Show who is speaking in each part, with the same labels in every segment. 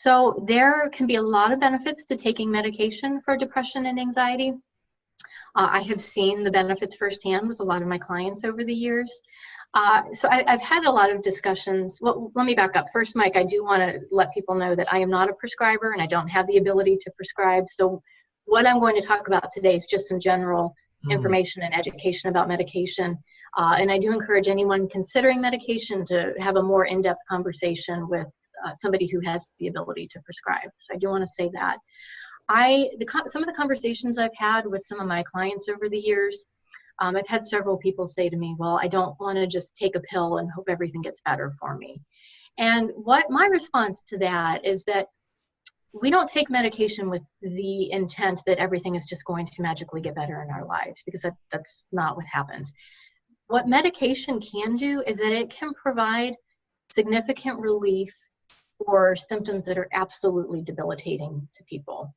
Speaker 1: So there can be a lot of benefits to taking medication for depression and anxiety. I have seen the benefits firsthand with a lot of my clients over the years. So I've had a lot of discussions. Well, let me back up. First, Mike, I do want to let people know that I am not a prescriber and I don't have the ability to prescribe. So what I'm going to talk about today is just some general information and education about medication. And I do encourage anyone considering medication to have a more in-depth conversation with somebody who has the ability to prescribe. So I do want to say that. Some of the conversations I've had with some of my clients over the years, I've had several people say to me, well, I don't want to just take a pill and hope everything gets better for me. And what my response to that is that we don't take medication with the intent that everything is just going to magically get better in our lives, because that's not what happens. What medication can do is that it can provide significant relief for symptoms that are absolutely debilitating to people.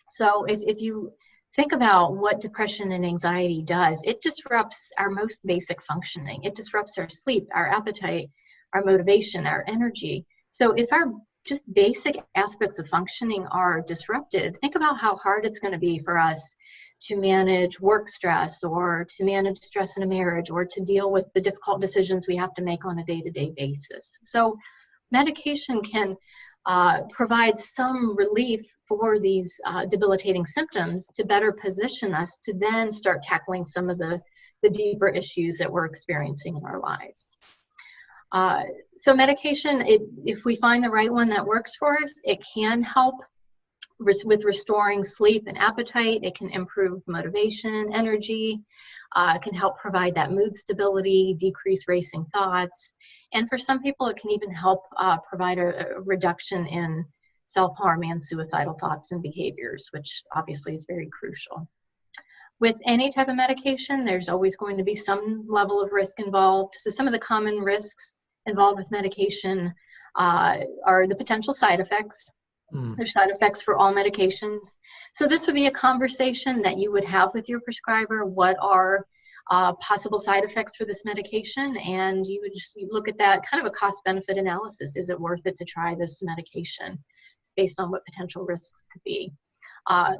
Speaker 1: So if you think about what depression and anxiety does, it disrupts our most basic functioning. It disrupts our sleep, our appetite, our motivation, our energy. So if our just basic aspects of functioning are disrupted, think about how hard it's going to be for us to manage work stress, or to manage stress in a marriage, or to deal with the difficult decisions we have to make on a day-to-day basis. So medication can provide some relief for these debilitating symptoms to better position us to then start tackling some of the deeper issues that we're experiencing in our lives. So medication, if we find the right one that works for us, it can help with restoring sleep and appetite. It can improve motivation, energy. It can help provide that mood stability, decrease racing thoughts. And for some people, it can even help provide a reduction in self-harm and suicidal thoughts and behaviors, which obviously is very crucial. With any type of medication, there's always going to be some level of risk involved. So some of the common risks involved with medication are the potential side effects. There's side effects for all medications. So this would be a conversation that you would have with your prescriber. What are possible side effects for this medication? And you would just look at that kind of a cost-benefit analysis. Is it worth it to try this medication based on what potential risks could be?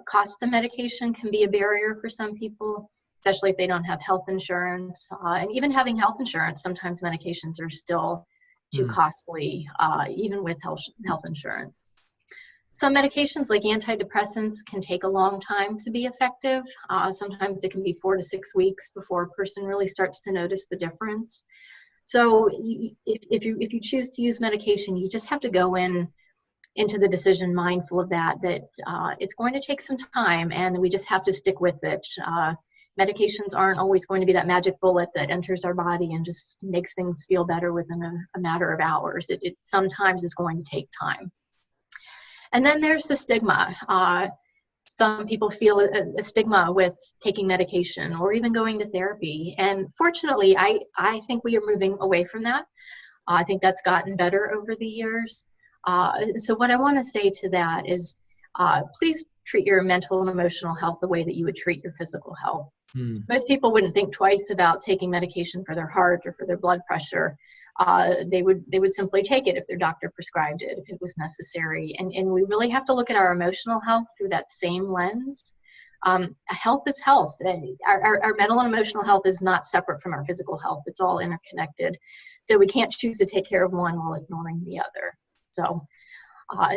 Speaker 1: Cost of medication can be a barrier for some people, especially if they don't have health insurance. And even having health insurance, sometimes medications are still too costly, even with health insurance. Some medications like antidepressants can take a long time to be effective. Sometimes it can be 4 to 6 weeks before a person really starts to notice the difference. So if you choose to use medication, you just have to go into the decision mindful of that it's going to take some time, and we just have to stick with it. Medications aren't always going to be that magic bullet that enters our body and just makes things feel better within a matter of hours. It sometimes is going to take time. And then there's the stigma. Some people feel a stigma with taking medication or even going to therapy. And fortunately, I think we are moving away from that. I think that's gotten better over the years. So what I want to say to that is, please treat your mental and emotional health the way that you would treat your physical health. Most people wouldn't think twice about taking medication for their heart or for their blood pressure. They would simply take it if their doctor prescribed it, if it was necessary. And we really have to look at our emotional health through that same lens. Health is health. Our mental and emotional health is not separate from our physical health. It's all interconnected. So we can't choose to take care of one while ignoring the other. So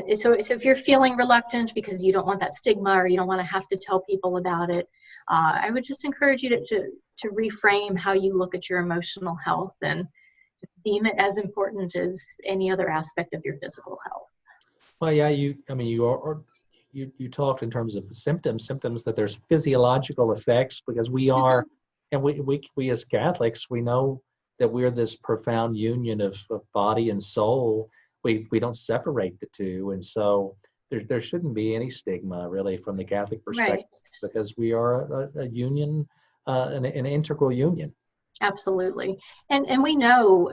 Speaker 1: if you're feeling reluctant because you don't want that stigma, or you don't want to have to tell people about it, I would just encourage you to reframe how you look at your emotional health and deem it as important as any other aspect of your physical health.
Speaker 2: Well, yeah, you talked in terms of symptoms that there's physiological effects, because we are, and we as Catholics, we know that we're this profound union of body and soul. We don't separate the two, and so there shouldn't be any stigma really from the Catholic perspective, right? Because we are a union, an integral union.
Speaker 1: Absolutely. And we know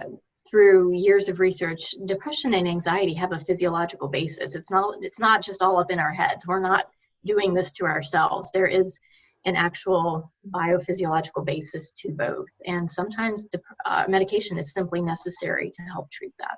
Speaker 1: through years of research, depression and anxiety have a physiological basis. It's not just all up in our heads. We're not doing this to ourselves. There is an actual biophysiological basis to both. And sometimes medication is simply necessary to help treat that.